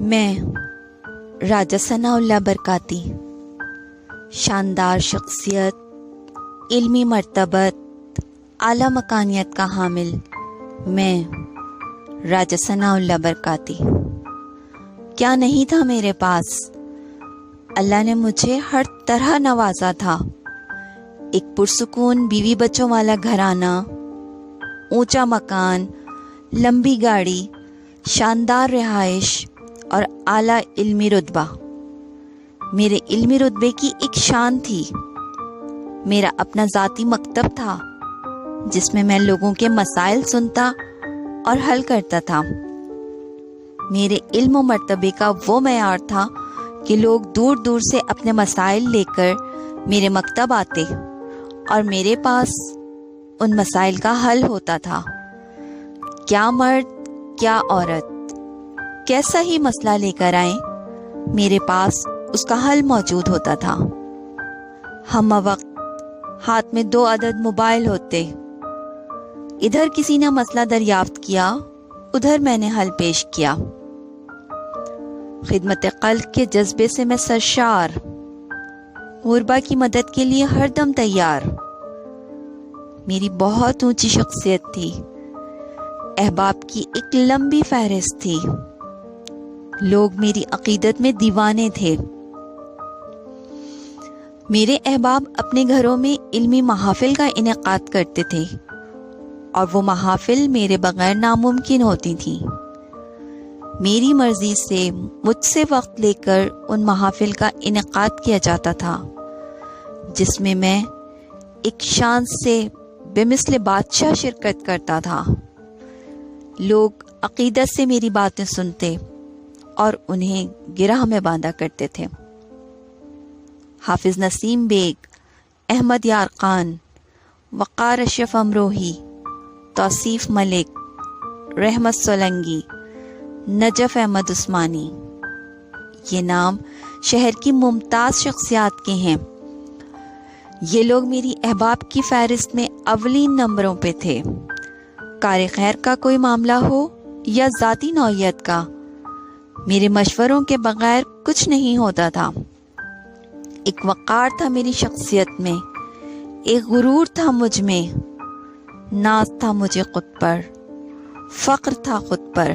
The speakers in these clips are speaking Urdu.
میں راجہ ثناء اللہ برکاتی، شاندار شخصیت، علمی مرتبت، اعلیٰ مکانیت کا حامل میں راجہ ثناء اللہ برکاتی کیا نہیں تھا میرے پاس؟ اللہ نے مجھے ہر طرح نوازا تھا۔ ایک پرسکون بیوی بچوں والا گھرانہ، اونچا مکان، لمبی گاڑی، شاندار رہائش اور اعلیٰ علمی رتبہ۔ میرے علمی رتبے کی ایک شان تھی۔ میرا اپنا ذاتی مکتب تھا جس میں میں لوگوں کے مسائل سنتا اور حل کرتا تھا۔ میرے علم و مرتبے کا وہ معیار تھا کہ لوگ دور دور سے اپنے مسائل لے کر میرے مکتب آتے اور میرے پاس ان مسائل کا حل ہوتا تھا۔ کیا مرد کیا عورت کیسا ہی مسئلہ لے کر آئیں، میرے پاس اس کا حل موجود ہوتا تھا۔ ہم وقت ہاتھ میں 2 عدد موبائل ہوتے، ادھر کسی نے مسئلہ دریافت کیا، ادھر میں نے حل پیش کیا۔ خدمت خلق کے جذبے سے میں سرشار، غربا کی مدد کے لیے ہر دم تیار۔ میری بہت اونچی شخصیت تھی، احباب کی ایک لمبی فہرست تھی، لوگ میری عقیدت میں دیوانے تھے۔ میرے احباب اپنے گھروں میں علمی محافل کا انعقاد کرتے تھے اور وہ محافل میرے بغیر ناممکن ہوتی تھیں۔ میری مرضی سے مجھ سے وقت لے کر ان محافل کا انعقاد کیا جاتا تھا جس میں میں ایک شان سے بے مثل بادشاہ شرکت کرتا تھا۔ لوگ عقیدت سے میری باتیں سنتے اور انہیں گرہ میں باندھا کرتے تھے۔ حافظ نسیم بیگ، احمد یارقان، وقار اشرف امروہی، توصیف ملک، رحمت سولنگی، نجف احمد عثمانی، یہ نام شہر کی ممتاز شخصیات کے ہیں۔ یہ لوگ میری احباب کی فہرست میں اولین نمبروں پہ تھے۔ کار خیر کا کوئی معاملہ ہو یا ذاتی نوعیت کا، میرے مشوروں کے بغیر کچھ نہیں ہوتا تھا۔ ایک وقار تھا میری شخصیت میں، ایک غرور تھا مجھ میں، ناز تھا مجھے خود پر، فخر تھا خود پر۔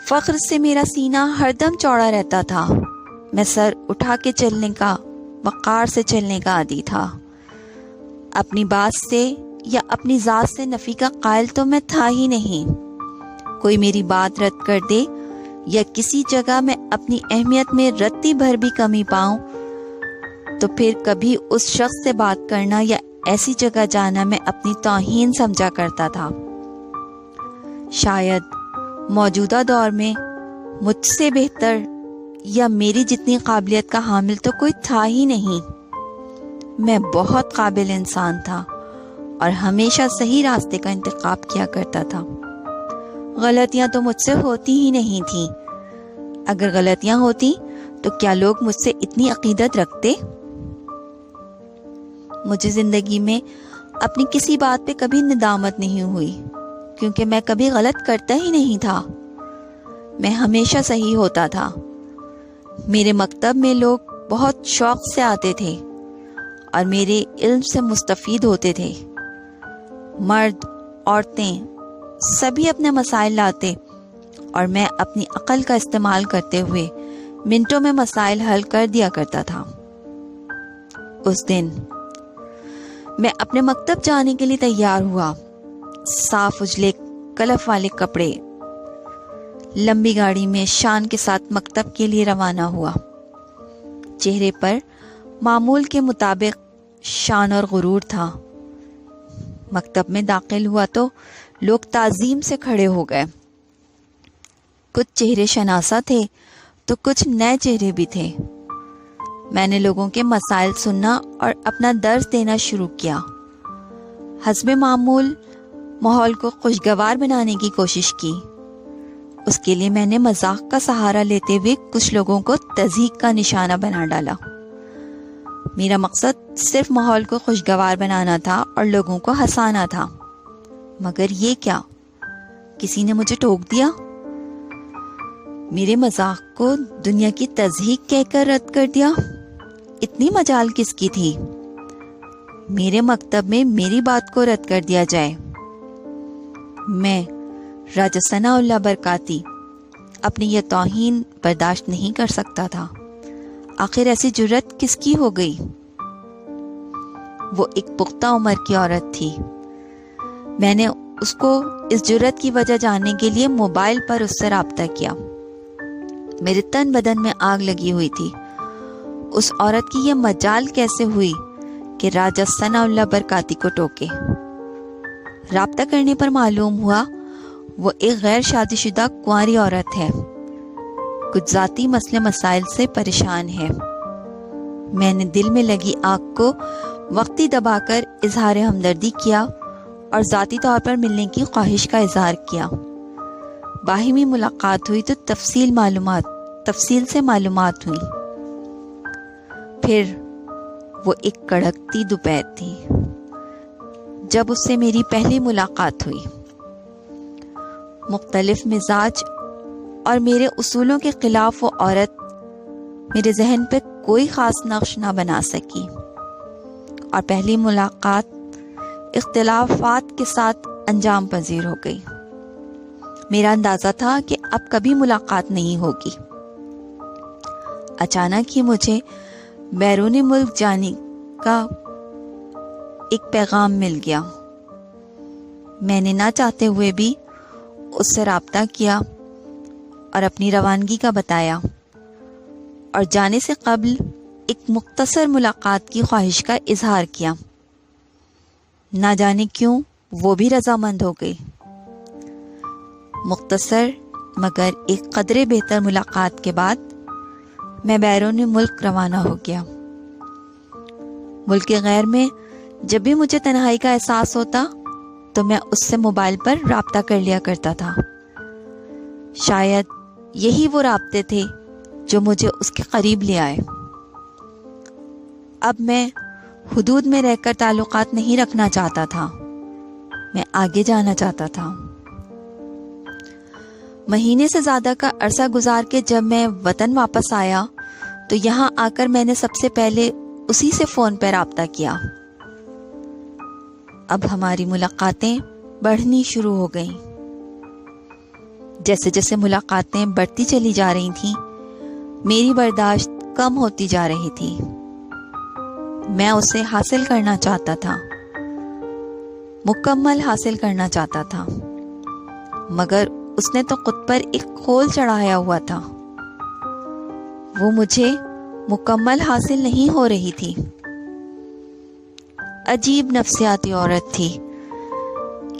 فخر سے میرا سینہ ہر دم چوڑا رہتا تھا۔ میں سر اٹھا کے چلنے کا، وقار سے چلنے کا عادی تھا۔ اپنی بات سے یا اپنی ذات سے نفی کا قائل تو میں تھا ہی نہیں۔ کوئی میری بات رد کر دے یا کسی جگہ میں اپنی اہمیت میں رتی بھر بھی کمی پاؤں تو پھر کبھی اس شخص سے بات کرنا یا ایسی جگہ جانا میں اپنی توہین سمجھا کرتا تھا۔ شاید موجودہ دور میں مجھ سے بہتر یا میری جتنی قابلیت کا حامل تو کوئی تھا ہی نہیں۔ میں بہت قابل انسان تھا اور ہمیشہ صحیح راستے کا انتخاب کیا کرتا تھا۔ غلطیاں تو مجھ سے ہوتی ہی نہیں تھیں۔ اگر غلطیاں ہوتی تو کیا لوگ مجھ سے اتنی عقیدت رکھتے؟ مجھے زندگی میں اپنی کسی بات پہ کبھی ندامت نہیں ہوئی، کیونکہ میں کبھی غلط کرتا ہی نہیں تھا۔ میں ہمیشہ صحیح ہوتا تھا۔ میرے مکتب میں لوگ بہت شوق سے آتے تھے اور میرے علم سے مستفید ہوتے تھے۔ مرد، عورتیں سبھی اپنے مسائل لاتے اور میں اپنی عقل کا استعمال کرتے ہوئے منٹوں میں مسائل حل کر دیا کرتا تھا۔ اس دن میں اپنے مکتب جانے کے لیے تیار ہوا۔ صاف اجلے کلف والے کپڑے، لمبی گاڑی میں شان کے ساتھ مکتب کے لیے روانہ ہوا۔ چہرے پر معمول کے مطابق شان اور غرور تھا۔ مکتب میں داخل ہوا تو لوگ تعظیم سے کھڑے ہو گئے۔ کچھ چہرے شناسا تھے تو کچھ نئے چہرے بھی تھے۔ میں نے لوگوں کے مسائل سننا اور اپنا درس دینا شروع کیا۔ حسب معمول ماحول کو خوشگوار بنانے کی کوشش کی۔ اس کے لیے میں نے مذاق کا سہارا لیتے ہوئے کچھ لوگوں کو تضحیک کا نشانہ بنا ڈالا۔ میرا مقصد صرف ماحول کو خوشگوار بنانا تھا اور لوگوں کو ہنسانا تھا، مگر یہ کیا؟ کسی نے مجھے ٹوک دیا۔ میرے مذاق کو دنیا کی تضحیق کہہ کر رد کر دیا۔ اتنی مجال کس کی تھی؟ میرے مکتب میں میری بات کو رد کر دیا جائے۔ میں راجہ ثناء اللہ برکاتی اپنی یہ توہین برداشت نہیں کر سکتا تھا۔ آخر ایسی جرت کس کی ہو گئی؟ وہ ایک پختہ عمر کی عورت تھی۔ میں نے اس کو اس جرت کی وجہ جاننے کے لیے موبائل پر اس سے رابطہ کیا۔ میرے تن بدن میں آگ لگی ہوئی تھی۔ اس عورت کی یہ مجال کیسے ہوئی کہ راجہ ثناء اللہ برکاتی کو ٹوکے؟ رابطہ کرنے پر معلوم ہوا وہ ایک غیر شادی شدہ کنواری عورت ہے، کچھ ذاتی مسئلے مسائل سے پریشان ہے۔ میں نے دل میں لگی آگ کو وقتی دبا کر اظہار ہمدردی کیا اور ذاتی طور پر ملنے کی خواہش کا اظہار کیا۔ باہمی ملاقات ہوئی تو تفصیل سے معلومات ہوئی۔ پھر وہ ایک کڑکتی دوپہر تھی جب اس سے میری پہلی ملاقات ہوئی۔ مختلف مزاج اور میرے اصولوں کے خلاف وہ عورت میرے ذہن پہ کوئی خاص نقش نہ بنا سکی، اور پہلی ملاقات اختلافات کے ساتھ انجام پذیر ہو گئی۔ میرا اندازہ تھا کہ اب کبھی ملاقات نہیں ہوگی۔ اچانک ہی مجھے بیرون ملک جانے کا ایک پیغام مل گیا۔ میں نے نہ چاہتے ہوئے بھی اس سے رابطہ کیا اور اپنی روانگی کا بتایا، اور جانے سے قبل ایک مختصر ملاقات کی خواہش کا اظہار کیا۔ نہ جانے کیوں وہ بھی رضامند ہو گئی۔ مختصر مگر ایک قدرے بہتر ملاقات کے بعد میں بیرون ملک روانہ ہو گیا۔ ملک غیر میں جب بھی مجھے تنہائی کا احساس ہوتا تو میں اس سے موبائل پر رابطہ کر لیا کرتا تھا۔ شاید یہی وہ رابطے تھے جو مجھے اس کے قریب لے آئے۔ اب میں حدود میں رہ کر تعلقات نہیں رکھنا چاہتا تھا، میں آگے جانا چاہتا تھا۔ مہینے سے زیادہ کا عرصہ گزار کے جب میں وطن واپس آیا تو یہاں آ کر میں نے سب سے پہلے اسی سے فون پر رابطہ کیا۔ اب ہماری ملاقاتیں بڑھنی شروع ہو گئیں۔ جیسے جیسے ملاقاتیں بڑھتی چلی جا رہی تھیں، میری برداشت کم ہوتی جا رہی تھی۔ میں اسے حاصل کرنا چاہتا تھا، مکمل حاصل کرنا چاہتا تھا، مگر اس نے تو خود پر ایک کھول چڑھایا ہوا تھا۔ وہ مجھے مکمل حاصل نہیں ہو رہی تھی۔ عجیب نفسیاتی عورت تھی۔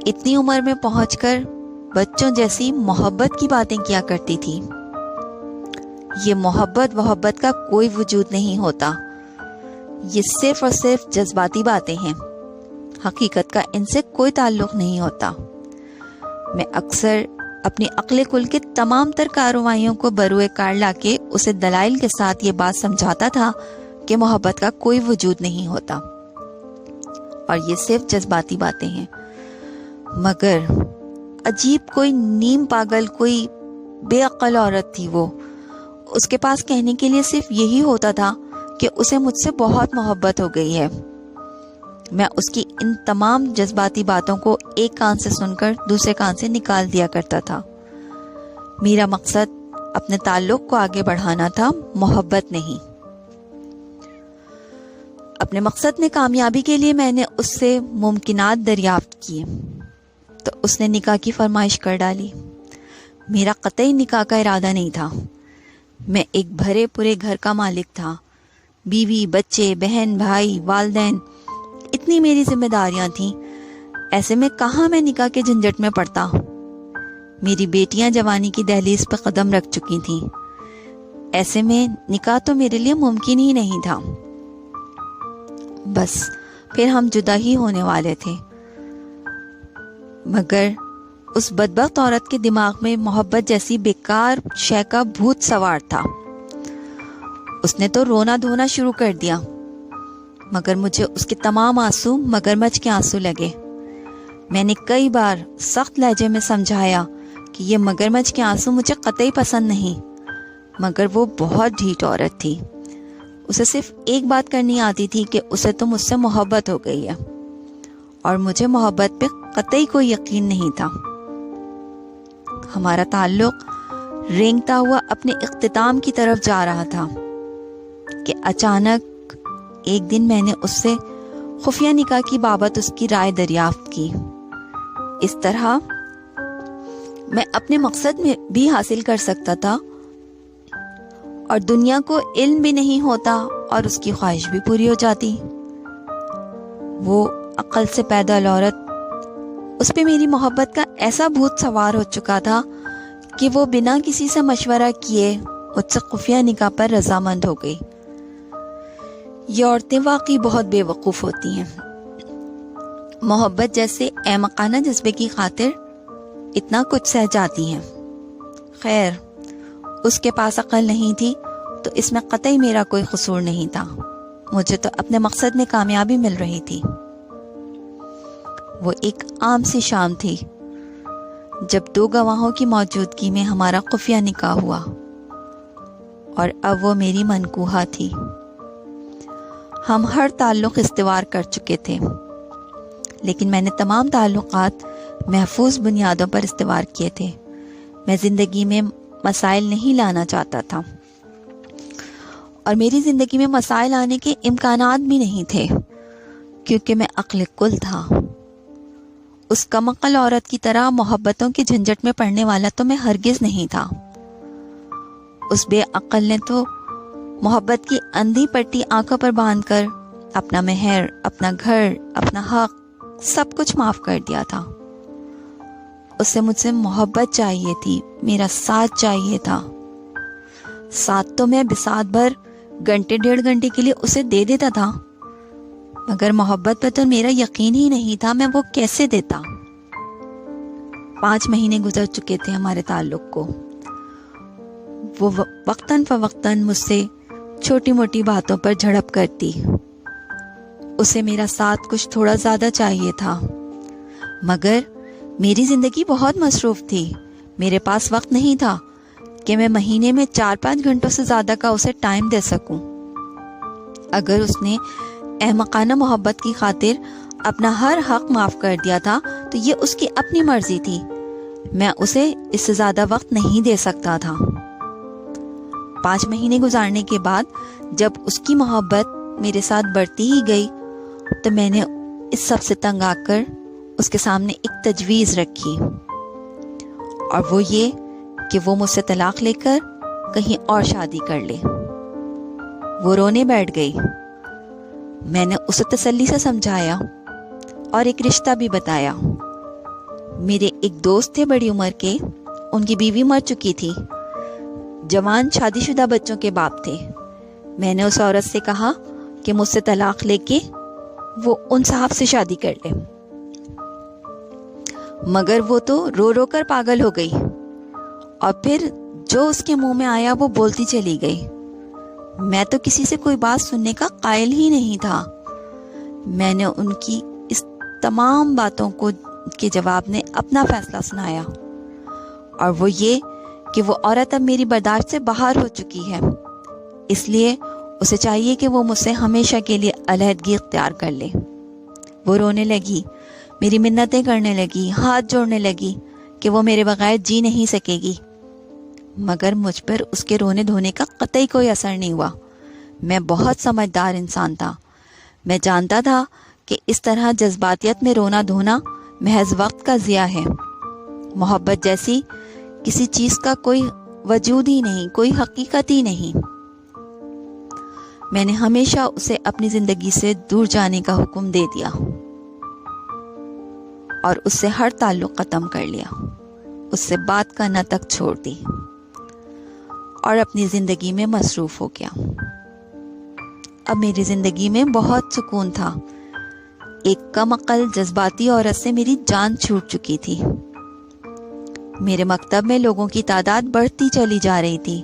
اتنی عمر میں پہنچ کر بچوں جیسی محبت کی باتیں کیا کرتی تھی۔ یہ محبت کا کوئی وجود نہیں ہوتا، یہ صرف اور صرف جذباتی باتیں ہیں، حقیقت کا ان سے کوئی تعلق نہیں ہوتا۔ میں اکثر اپنی عقل کل کے تمام تر کارروائیوں کو بروئے کار لا کے اسے دلائل کے ساتھ یہ بات سمجھاتا تھا کہ محبت کا کوئی وجود نہیں ہوتا اور یہ صرف جذباتی باتیں ہیں، مگر عجیب کوئی نیم پاگل، کوئی بے عقل عورت تھی وہ۔ اس کے پاس کہنے کے لیے صرف یہی ہوتا تھا کہ اسے مجھ سے بہت محبت ہو گئی ہے۔ میں اس کی ان تمام جذباتی باتوں کو ایک کان سے سن کر دوسرے کان سے نکال دیا کرتا تھا۔ میرا مقصد اپنے تعلق کو آگے بڑھانا تھا، محبت نہیں۔ اپنے مقصد میں کامیابی کے لیے میں نے اس سے ممکنات دریافت کیے تو اس نے نکاح کی فرمائش کر ڈالی۔ میرا قطعی نکاح کا ارادہ نہیں تھا۔ میں ایک بھرے پورے گھر کا مالک تھا، بیوی، بچے، بہن، بھائی، والدین، اتنی میری ذمہ داریاں تھیں۔ ایسے میں کہاں میں نکاح کے جھنجٹ میں پڑتا۔ میری بیٹیاں جوانی کی دہلیز پہ قدم رکھ چکی تھیں۔ ایسے میں نکاح تو میرے لیے ممکن ہی نہیں تھا۔ بس پھر ہم جدا ہی ہونے والے تھے، مگر اس بدبخت عورت کے دماغ میں محبت جیسی بیکار شے کا بھوت سوار تھا۔ اس نے تو رونا دھونا شروع کر دیا، مگر مجھے اس کے تمام آنسو مگرمچھ کے آنسو لگے۔ میں نے کئی بار سخت لہجے میں سمجھایا کہ یہ مگرمچھ کے آنسو مجھے قطعی پسند نہیں، مگر وہ بہت ڈھیٹ عورت تھی. اسے صرف ایک بات کرنی آتی تھی کہ اسے تو مجھ سے محبت ہو گئی ہے، اور مجھے محبت پہ قطعی کوئی یقین نہیں تھا. ہمارا تعلق رینگتا ہوا اپنے اختتام کی طرف جا رہا تھا کہ اچانک ایک دن میں نے اس سے خفیہ نکاح کی بابت اس کی رائے دریافت کی. اس طرح میں اپنے مقصد میں بھی حاصل کر سکتا تھا اور دنیا کو علم بھی نہیں ہوتا اور اس کی خواہش بھی پوری ہو جاتی. وہ عقل سے پیدا عورت، اس پہ میری محبت کا ایسا بھوت سوار ہو چکا تھا کہ وہ بنا کسی سے مشورہ کیے مجھ سے خفیہ نکاح پر رضامند ہو گئی. یہ عورتیں واقعی بہت بے وقوف ہوتی ہیں. محبت جیسے احمقانہ جذبے کی خاطر اتنا کچھ سہ جاتی ہیں. خیر، اس کے پاس عقل نہیں تھی تو اس میں قطعی میرا کوئی قصور نہیں تھا. مجھے تو اپنے مقصد میں کامیابی مل رہی تھی. وہ ایک عام سی شام تھی جب 2 گواہوں کی موجودگی میں ہمارا خفیہ نکاح ہوا، اور اب وہ میری منکوحہ تھی. ہم ہر تعلق استوار کر چکے تھے، لیکن میں نے تمام تعلقات محفوظ بنیادوں پر استوار کیے تھے. میں زندگی میں مسائل نہیں لانا چاہتا تھا، اور میری زندگی میں مسائل آنے کے امکانات بھی نہیں تھے، کیونکہ میں عقل کل تھا. اس کم عقل عورت کی طرح محبتوں کے جھنجٹ میں پڑنے والا تو میں ہرگز نہیں تھا. اس بے عقل نے تو محبت کی اندھی پٹی آنکھوں پر باندھ کر اپنا مہر، اپنا گھر، اپنا حق سب کچھ معاف کر دیا تھا. اسے مجھ سے محبت چاہیے تھی، میرا ساتھ چاہیے تھا. ساتھ تو میں بساط بھر گھنٹے 1.5 گھنٹے کے لیے اسے دے دیتا تھا، مگر محبت پر تو میرا یقین ہی نہیں تھا. میں وہ کیسے دیتا؟ 5 مہینے گزر چکے تھے ہمارے تعلق کو. وہ وقتاً فوقتاً مجھ سے چھوٹی موٹی باتوں پر جھڑپ کرتی. اسے میرا ساتھ کچھ تھوڑا زیادہ چاہیے تھا، مگر میری زندگی بہت مصروف تھی. میرے پاس وقت نہیں تھا کہ میں مہینے میں 4-5 گھنٹوں سے زیادہ کا اسے ٹائم دے سکوں. اگر اس نے احمقانہ محبت کی خاطر اپنا ہر حق معاف کر دیا تھا تو یہ اس کی اپنی مرضی تھی. میں اسے اس سے زیادہ وقت نہیں دے سکتا تھا. 5 مہینے گزارنے کے بعد جب اس کی محبت میرے ساتھ بڑھتی ہی گئی تو میں نے اس سب سے تنگ آ کر اس کے سامنے ایک تجویز رکھی، اور وہ یہ کہ وہ مجھ سے طلاق لے کر کہیں اور شادی کر لے. وہ رونے بیٹھ گئی. میں نے اسے تسلی سے سمجھایا اور ایک رشتہ بھی بتایا. میرے ایک دوست تھے بڑی عمر کے، ان کی بیوی مر چکی تھی. جوان شادی شدہ بچوں کے باپ تھے. میں نے اس عورت سے کہا کہ مجھ سے طلاق لے کے وہ ان صاحب سے شادی کر لے، مگر وہ تو رو رو کر پاگل ہو گئی، اور پھر جو اس کے منہ میں آیا وہ بولتی چلی گئی. میں تو کسی سے کوئی بات سننے کا قائل ہی نہیں تھا. میں نے ان کی اس تمام باتوں کو کے جواب میں اپنا فیصلہ سنایا، اور وہ یہ کہ وہ عورت اب میری برداشت سے باہر ہو چکی ہے، اس لیے اسے چاہیے کہ وہ مجھ سے ہمیشہ کے لیے علیحدگی اختیار کر لے. وہ رونے لگی، میری منتیں کرنے لگی، ہاتھ جوڑنے لگی کہ وہ میرے بغیر جی نہیں سکے گی، مگر مجھ پر اس کے رونے دھونے کا قطعی کوئی اثر نہیں ہوا. میں بہت سمجھدار انسان تھا. میں جانتا تھا کہ اس طرح جذباتیت میں رونا دھونا محض وقت کا ضیاع ہے. محبت جیسی کسی چیز کا کوئی وجود ہی نہیں، کوئی حقیقت ہی نہیں. میں نے ہمیشہ اسے اپنی زندگی سے دور جانے کا حکم دے دیا اور اس سے ہر تعلق ختم کر لیا. اس سے بات کرنا تک چھوڑ دی اور اپنی زندگی میں مصروف ہو گیا. اب میری زندگی میں بہت سکون تھا. ایک کم عقل جذباتی عورت سے میری جان چھوٹ چکی تھی. میرے مکتب میں لوگوں کی تعداد بڑھتی چلی جا رہی تھی.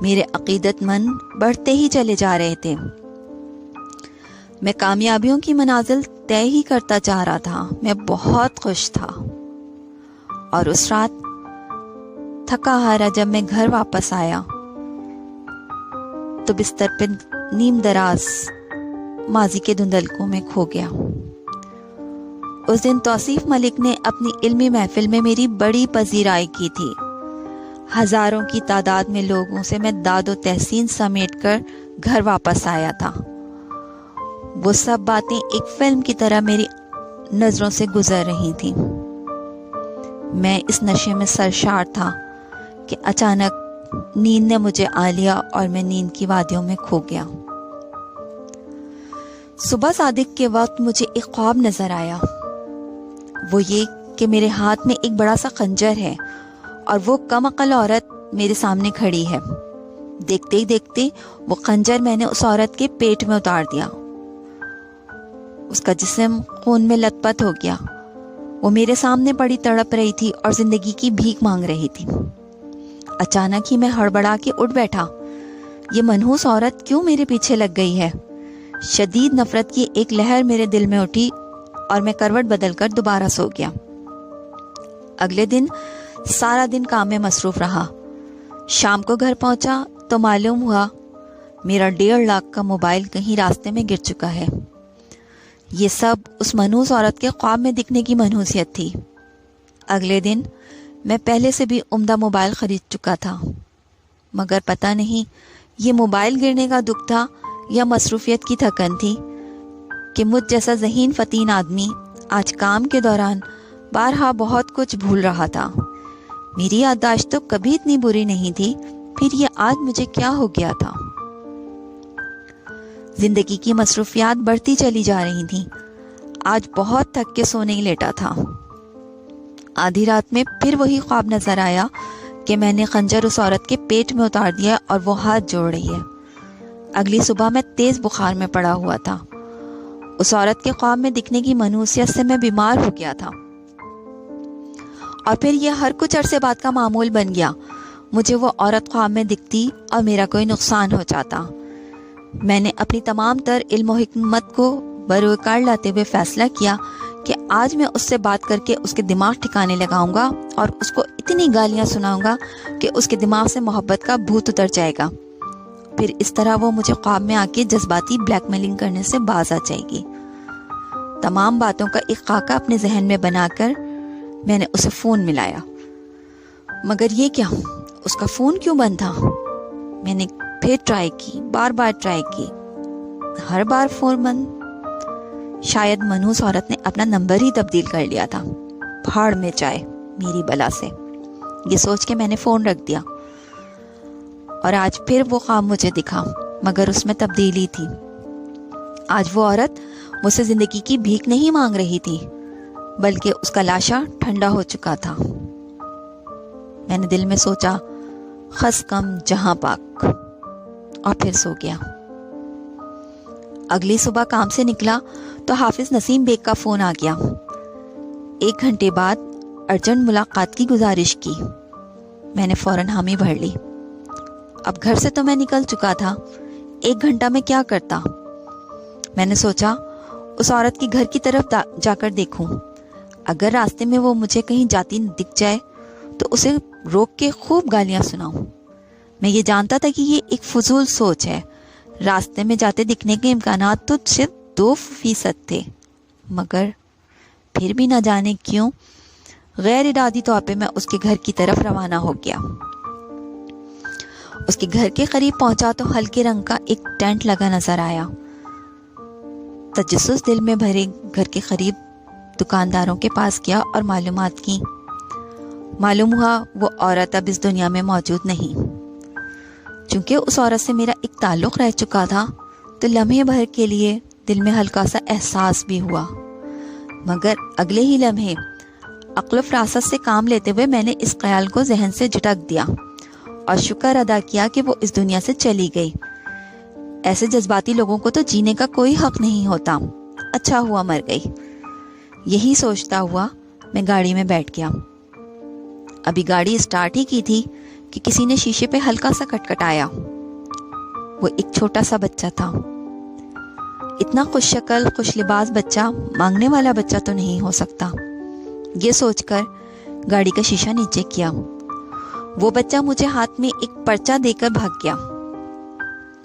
میرے عقیدت مند بڑھتے ہی چلے جا رہے تھے. میں کامیابیوں کی منازل طے ہی کرتا جا رہا تھا. میں بہت خوش تھا. اور اس رات تھکا ہارا جب میں گھر واپس آیا تو بستر پہ نیم دراز ماضی کے دھندلکوں میں کھو گیا۔ اس دن توصیف ملک نے اپنی علمی محفل میں میری بڑی پذیرائی کی تھی۔ ہزاروں کی تعداد میں لوگوں سے میں داد و تحسین سمیٹ کر گھر واپس آیا تھا۔ وہ سب باتیں ایک فلم کی طرح میری نظروں سے گزر رہی تھیں۔ میں اس نشے میں سرشار تھا کہ اچانک نیند نے مجھے آ لیا اور میں نیند کی وادیوں میں کھو گیا۔ صبح صادق کے وقت مجھے ایک خواب نظر آیا۔ وہ یہ کہ میرے ہاتھ میں ایک بڑا سا خنجر ہے اور وہ کم عقل عورت میرے سامنے کھڑی ہے۔ دیکھتے ہی دیکھتے وہ خنجر میں نے اس عورت کے پیٹ میں اتار دیا۔ اس کا جسم خون میں لت پت ہو گیا۔ وہ میرے سامنے پڑی تڑپ رہی تھی اور زندگی کی بھیک مانگ رہی تھی۔ اچانک ہی میں ہڑبڑا کے اٹھ بیٹھا۔ یہ منحوس عورت کیوں میرے پیچھے لگ گئی ہے؟ شدید نفرت کی ایک لہر میرے دل میں اٹھی اور میں کروٹ بدل کر دوبارہ سو گیا۔ اگلے دن سارا دن کام میں مصروف رہا۔ شام کو گھر پہنچا تو معلوم ہوا میرا 1.5 لاکھ کا موبائل کہیں راستے میں گر چکا ہے۔ یہ سب اس منحوس عورت کے خواب میں دکھنے کی منحوسیت تھی۔ اگلے دن میں پہلے سے بھی عمدہ موبائل خرید چکا تھا، مگر پتہ نہیں یہ موبائل گرنے کا دکھ تھا یا مصروفیت کی تھکن تھی کہ مجھ جیسا ذہین فتین آدمی آج کام کے دوران بارہا بہت کچھ بھول رہا تھا۔ میری یادداشت تو کبھی اتنی بری نہیں تھی، پھر یہ آج مجھے کیا ہو گیا تھا؟ زندگی کی مصروفیات بڑھتی چلی جا رہی تھیں۔ آج بہت تھک کے سونے ہی لیٹا تھا۔ آدھی رات میں پھر وہی خواب نظر آیا کہ میں نے خنجر اس عورت کے پیٹ میں اتار دیا اور وہ ہاتھ جوڑ رہی ہے۔ اگلی صبح میں تیز بخار میں پڑا ہوا تھا۔ اس عورت کے خواب میں دکھنے کی منحوسیت سے میں بیمار ہو گیا تھا، اور پھر یہ ہر کچھ عرصے بعد کا معمول بن گیا۔ مجھے وہ عورت خواب میں دکھتی اور میرا کوئی نقصان ہو جاتا۔ میں نے اپنی تمام تر علم و حکمت کو بروکار لاتے ہوئے فیصلہ کیا کہ آج میں اس سے بات کر کے اس کے دماغ ٹھکانے لگاؤں گا اور اس کو اتنی گالیاں سناؤں گا کہ اس کے دماغ سے محبت کا بھوت اتر جائے گا۔ پھر اس طرح وہ مجھے خواب میں آ کے جذباتی بلیک میلنگ کرنے سے باز آ جائے گی۔ تمام باتوں کا ایک خاکہ اپنے ذہن میں بنا کر میں نے اسے فون ملایا، مگر یہ کیا، اس کا فون کیوں بند تھا؟ میں نے پھر ٹرائی کی، بار بار ٹرائی کی، ہر بار فون بند۔ شاید منحوس عورت نے اپنا نمبر ہی تبدیل کر لیا تھا۔ پھاڑ میں جائے میری بلا سے، یہ سوچ کے میں نے فون رکھ دیا۔ اور آج پھر وہ خواب مجھے دکھا، مگر اس میں تبدیلی تھی۔ آج وہ عورت مجھ سے زندگی کی بھیک نہیں مانگ رہی تھی، بلکہ اس کا لاشا ٹھنڈا ہو چکا تھا۔ میں نے دل میں سوچا، خس کم جہاں پاک، اور پھر سو گیا۔ اگلی صبح کام سے نکلا تو حافظ نسیم بیگ کا فون آ گیا۔ 1 گھنٹے بعد ارجنٹ ملاقات کی گزارش کی۔ میں نے فوراً حامی بھر لی۔ اب گھر سے تو میں نکل چکا تھا، 1 گھنٹہ میں کیا کرتا؟ میں نے سوچا اس عورت کی گھر کی طرف جا کر دیکھوں۔ اگر راستے میں وہ مجھے کہیں جاتی دکھ جائے تو اسے روک کے خوب گالیاں سناؤں۔ میں یہ جانتا تھا کہ یہ ایک فضول سوچ ہے، راستے میں جاتے دکھنے کے امکانات تو صرف 2% تھے، مگر پھر بھی نہ جانے کیوں غیر ارادی طور پہ میں اس کے گھر کی طرف روانہ ہو گیا۔ اس کے گھر کے قریب پہنچا تو ہلکے رنگ کا ایک ٹینٹ لگا نظر آیا۔ تجسس دل میں بھرے گھر کے قریب دکانداروں کے پاس گیا اور معلومات کی۔ معلوم ہوا وہ عورت اب اس دنیا میں موجود نہیں۔ چونکہ اس عورت سے میرا ایک تعلق رہ چکا تھا تو لمحے بھر کے لیے دل میں ہلکا سا احساس بھی ہوا، مگر اگلے ہی لمحے عقل و فراست سے کام لیتے ہوئے میں نے اس خیال کو ذہن سے جھٹک دیا اور شکر ادا کیا کہ وہ اس دنیا سے چلی گئی۔ ایسے جذباتی لوگوں کو تو جینے کا کوئی حق نہیں ہوتا، اچھا ہوا مر گئی۔ یہی سوچتا ہوا میں گاڑی میں بیٹھ گیا۔ ابھی گاڑی اسٹارٹ ہی کی تھی کہ کسی نے شیشے پہ ہلکا سا کٹکھٹایا۔ وہ ایک چھوٹا سا بچہ تھا۔ اتنا خوش شکل خوش لباس بچہ مانگنے والا بچہ تو نہیں ہو سکتا، یہ سوچ کر گاڑی کا شیشہ نیچے کیا۔ وہ بچہ مجھے ہاتھ میں ایک پرچہ دے کر بھاگ گیا۔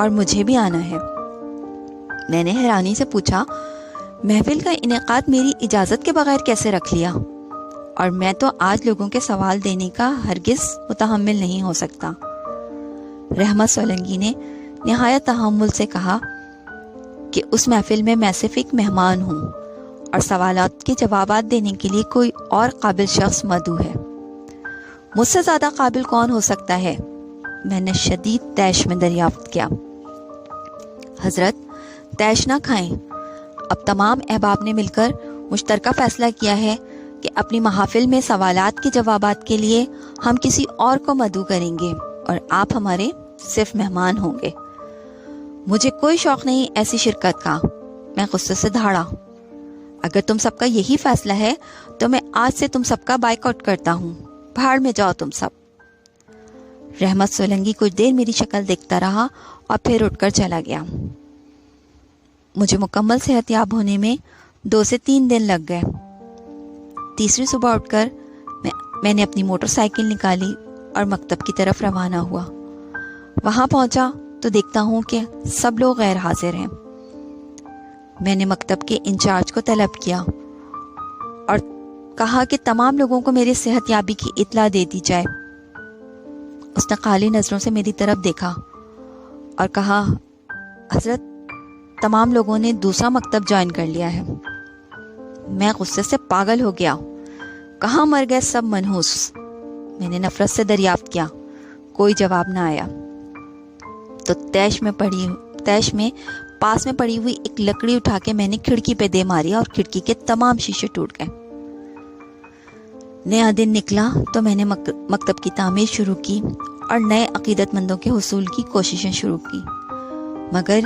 اور مجھے بھی آنا ہے۔ میں نے حیرانی سے پوچھا، محفل کا انعقاد میری اجازت کے بغیر کیسے رکھ لیا؟ اور میں تو آج لوگوں کے سوال دینے کا ہرگز متحمل نہیں ہو سکتا۔ رحمت سولنگی نے نہایت تحمل سے کہا کہ اس محفل میں صرف ایک مہمان ہوں اور سوالات کے جوابات دینے کے لیے کوئی اور قابل شخص مدعو ہے۔ مجھ سے زیادہ قابل کون ہو سکتا ہے؟ میں نے شدید طیش میں دریافت کیا۔ حضرت، طیش نہ کھائیں۔ اب تمام احباب نے مل کر مشترکہ فیصلہ کیا ہے کہ اپنی محافل میں سوالات کے جوابات کے لیے ہم کسی اور کو مدعو کریں گے اور آپ ہمارے صرف مہمان ہوں گے۔ مجھے کوئی شوق نہیں ایسی شرکت کا۔ میں غصے سے دھاڑا، اگر تم سب کا یہی فیصلہ ہے تو میں آج سے تم سب کا بائیکاٹ کرتا ہوں۔ بھاڑ میں جاؤ تم سب۔ رحمت سولنگی کچھ دیر میری شکل دیکھتا رہا اور پھر اٹھ کر چلا گیا۔ مجھے مکمل صحت یاب ہونے میں 2 سے 3 دن لگ گئے۔ تیسری صبح اٹھ کر میں نے اپنی موٹر سائیکل نکالی اور مکتب کی طرف روانہ ہوا۔ وہاں پہنچا تو دیکھتا ہوں کہ سب لوگ غیر حاضر ہیں۔ میں نے مکتب کے انچارج کو طلب کیا اور کہا کہ تمام لوگوں کو میری صحت یابی کی اطلاع دے دی جائے۔ اس نے خالی نظروں سے میری طرف دیکھا اور کہا، حضرت، تمام لوگوں نے دوسرا مکتب جوائن کر لیا ہے۔ میں غصے سے پاگل ہو گیا۔ کہاں مر گئے سب منحوس؟ میں نے نفرت سے دریافت کیا۔ کوئی جواب نہ آیا۔ تو طیش میں پاس میں پڑی ہوئی ایک لکڑی اٹھا کے میں نے کھڑکی پہ دے ماری اور کھڑکی کے تمام شیشے ٹوٹ گئے۔ نیا دن نکلا تو میں نے مکتب کی تعمیر شروع کی اور نئے عقیدت مندوں کے حصول کی کوششیں شروع کی، مگر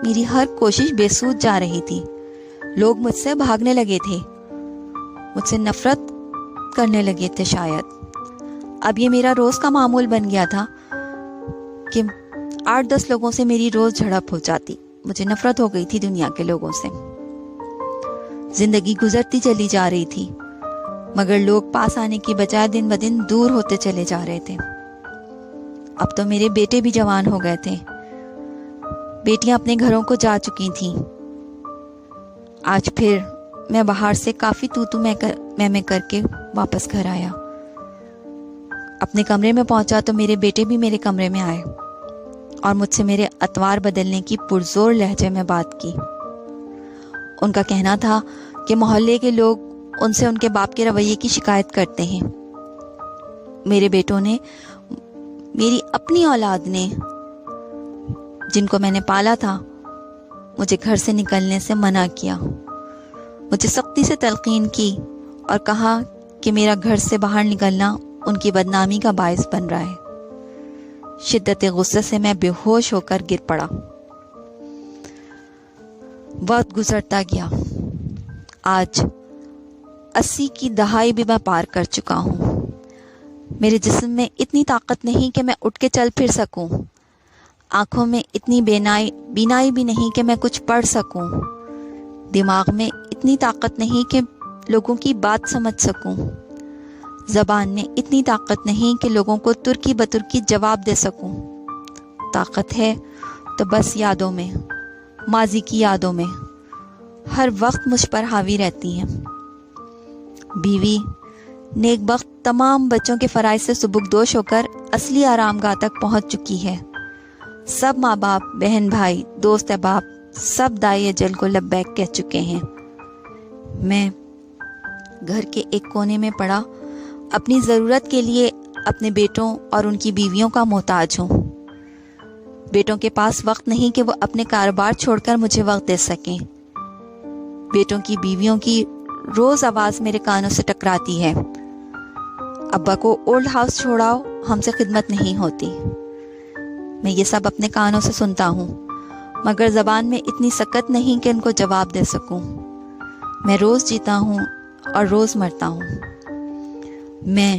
میری ہر کوشش بے سود جا رہی تھی۔ لوگ مجھ سے بھاگنے لگے تھے، مجھ سے نفرت کرنے لگے تھے شاید۔ اب یہ میرا روز کا معمول بن گیا تھا کہ 8-10 لوگوں سے میری روز جھڑپ ہو جاتی۔ مجھے نفرت ہو گئی تھی دنیا کے لوگوں سے۔ زندگی گزرتی چلی جا رہی تھی، مگر لوگ پاس آنے کی بجائے دن بدن دور ہوتے چلے جا رہے تھے۔ اب تو میرے بیٹے بھی جوان ہو گئے تھے، بیٹیاں اپنے گھروں کو جا چکی تھیں۔ آج پھر میں باہر سے کافی تو میں کر کے واپس گھر آیا۔ اپنے کمرے میں پہنچا تو میرے بیٹے بھی میرے کمرے میں آئے اور مجھ سے میرے اطوار بدلنے کی پرزور لہجے میں بات کی۔ ان کا کہنا تھا کہ محلے کے لوگ ان سے ان کے باپ کے رویے کی شکایت کرتے ہیں۔ میرے بیٹوں نے، میری اپنی اولاد نے، جن کو میں نے پالا تھا، مجھے گھر سے نکلنے سے منع کیا، مجھے سختی سے تلقین کی اور کہا کہ میرا گھر سے باہر نکلنا ان کی بدنامی کا باعث بن رہا ہے۔ شدت غصے سے میں بے ہوش ہو کر گر پڑا۔ وقت گزرتا گیا۔ آج 80 کی دہائی بھی میں پار کر چکا ہوں۔ میرے جسم میں اتنی طاقت نہیں کہ میں اٹھ کے چل پھر سکوں، آنکھوں میں اتنی بینائی بھی نہیں کہ میں کچھ پڑھ سکوں، دماغ میں اتنی طاقت نہیں کہ لوگوں کی بات سمجھ سکوں، زبان میں اتنی طاقت نہیں کہ لوگوں کو ترکی بترکی جواب دے سکوں۔ طاقت ہے تو بس یادوں میں، ماضی کی یادوں میں، ہر وقت مجھ پر حاوی رہتی ہیں۔ بیوی نیک بخت تمام بچوں کے فرائض سے سبکدوش ہو کر اصلی آرام گاہ تک پہنچ چکی ہے۔ سب ماں باپ، بہن بھائی، دوست احباب سب دائی اجل کو لبیک کہہ چکے ہیں۔ میں گھر کے ایک کونے میں پڑا اپنی ضرورت کے لیے اپنے بیٹوں اور ان کی بیویوں کا محتاج ہوں۔ بیٹوں کے پاس وقت نہیں کہ وہ اپنے کاروبار چھوڑ کر مجھے وقت دے سکیں۔ بیٹوں کی بیویوں کی روز آواز میرے کانوں سے ٹکراتی ہے، ابا کو اولڈ ہاؤس چھوڑاؤ، ہم سے خدمت نہیں ہوتی۔ میں یہ سب اپنے کانوں سے سنتا ہوں، مگر زبان میں اتنی سکت نہیں کہ ان کو جواب دے سکوں۔ میں روز جیتا ہوں اور روز مرتا ہوں۔ میں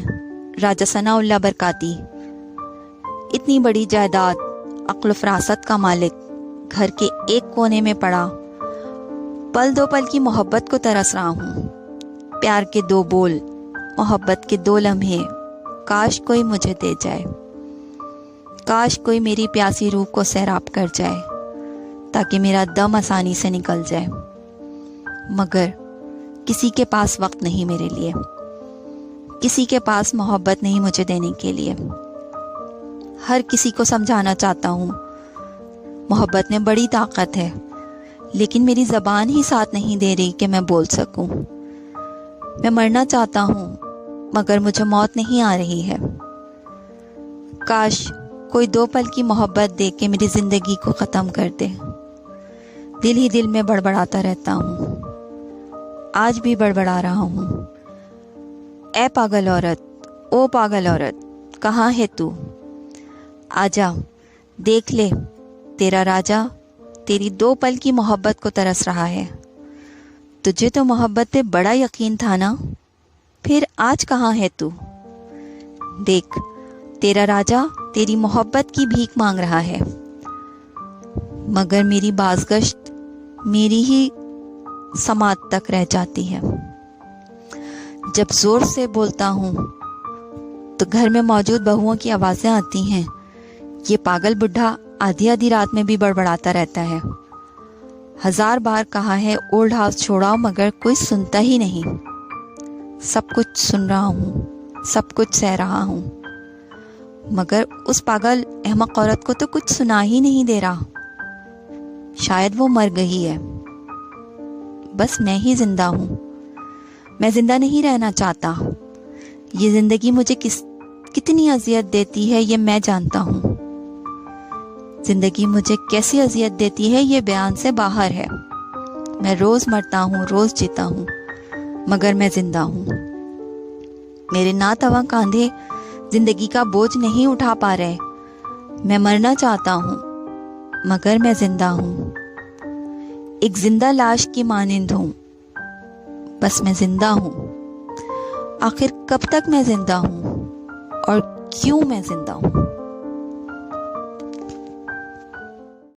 راجہ ثناء اللہ برکاتی، اتنی بڑی جائیداد، عقل و فراست کا مالک، گھر کے ایک کونے میں پڑا پل دو پل کی محبت کو ترس رہا ہوں۔ پیار کے 2 بول، محبت کے 2 لمحے، کاش کوئی مجھے دے جائے۔ کاش کوئی میری پیاسی روح کو سیراب کر جائے تاکہ میرا دم آسانی سے نکل جائے، مگر کسی کے پاس وقت نہیں میرے لیے، کسی کے پاس محبت نہیں مجھے دینے کے لیے۔ ہر کسی کو سمجھانا چاہتا ہوں محبت میں بڑی طاقت ہے، لیکن میری زبان ہی ساتھ نہیں دے رہی کہ میں بول سکوں۔ میں مرنا چاہتا ہوں مگر مجھے موت نہیں آ رہی ہے۔ کاش کوئی 2 پل کی محبت دے کے میری زندگی کو ختم کر دے۔ دل ہی دل میں بڑبڑاتا رہتا ہوں، آج بھی بڑبڑا رہا ہوں۔ اے پاگل عورت، او پاگل عورت، کہاں ہے تو؟ آجا دیکھ لے، تیرا راجا تیری 2 پل کی محبت کو ترس رہا ہے۔ تجھے تو محبت پہ بڑا یقین تھا نا، پھر آج کہاں ہے تو؟ دیکھ، تیرا راجا تیری محبت کی بھیک مانگ رہا ہے، مگر میری بازگشت میری ہی سماعت تک رہ جاتی ہے۔ جب زور سے بولتا ہوں تو گھر میں موجود بہوؤں کی آوازیں آتی ہیں، یہ پاگل بڈھا آدھی آدھی رات میں بھی بڑبڑاتا رہتا ہے۔ 1000 بار کہا ہے اولڈ ہاؤس چھوڑاؤ مگر کوئی سنتا ہی نہیں۔ سب کچھ سن رہا ہوں، سب کچھ سہ رہا ہوں، مگر اس پاگل احمق عورت کو تو کچھ سنا ہی نہیں دے رہا۔ شاید وہ مر گئی ہے، بس میں ہی زندہ ہوں۔ میں زندہ نہیں رہنا چاہتا۔ یہ زندگی مجھے کتنی اذیت دیتی ہے یہ میں جانتا ہوں۔ زندگی مجھے کیسی اذیت دیتی ہے یہ بیان سے باہر ہے۔ میں روز مرتا ہوں، روز جیتا ہوں، مگر میں زندہ ہوں۔ میرے ناتواں کاندھے زندگی کا بوجھ نہیں اٹھا پا رہے۔ میں مرنا چاہتا ہوں مگر میں زندہ ہوں، ایک زندہ لاش کی مانند ہوں، بس میں زندہ ہوں۔ آخر کب تک میں زندہ ہوں اور کیوں میں زندہ ہوں؟